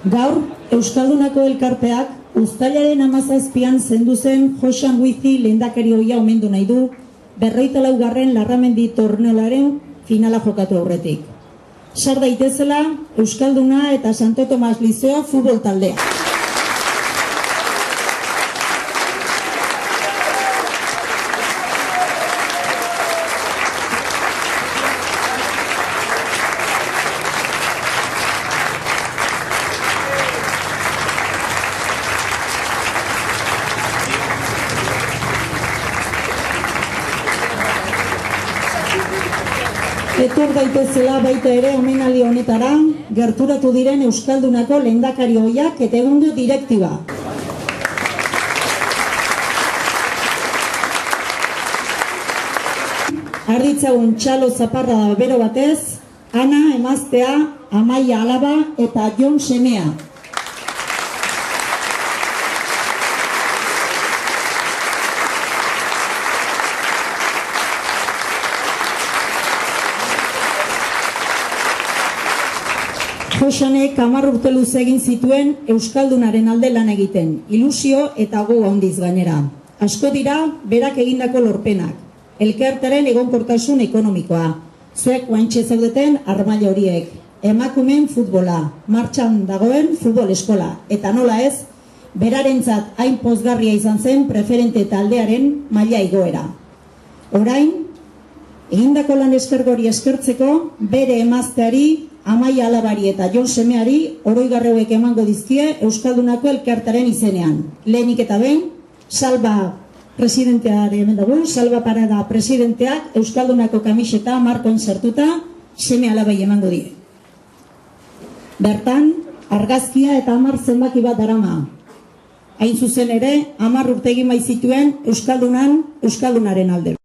Gaur, Euskaldunako elkarteak uztailaren 17an zendu zen Joxan Guizi lehendakari ohia omendu nahi du 44. Larramendi torneoaren finala jokatu aurretik. Sar daitezela Euskalduna eta Santo Tomas Liceo futbol taldea. Etor daitezela baita ere omenaldi honetara gerturatu diren Euskaldunako lehendakari ohiak eta egungo direktiba. Arditzagun txalo zaparra bero batez, Ana emaztea, Amaia alaba eta Jon semea. Joxanek 10 urte luze egin zituen Euskaldunaren alde lan egiten, ilusio eta gogo handiz gainera. Asko dira berak egindako lorpenak, elkartearen egonkortasun ekonomikoa, zuek oaintxe zaudeten armaila horiek, emakumeen futbola, martxan dagoen futbol eskola, eta nola ez, berarentzat hain pozgarria izan zen preferente taldearen maila igoera. Orain, egindako lan eskergori eskertzeko bere emazteari, Amaia alabari eta Jon semeari oroigarreuek emango dizkie Euskaldunako elkartearen izenean. Lehenik eta behin, Salva presidenteari hemen dago, Salva Parada presidenteak Euskaldunako kamiseta markon sartuta seme alabai emango die. Bertan, argazkia eta 10 zenbaki bat darama. Hain zuzen ere, 10 urte egin bai zituen Euskaldunaren alde.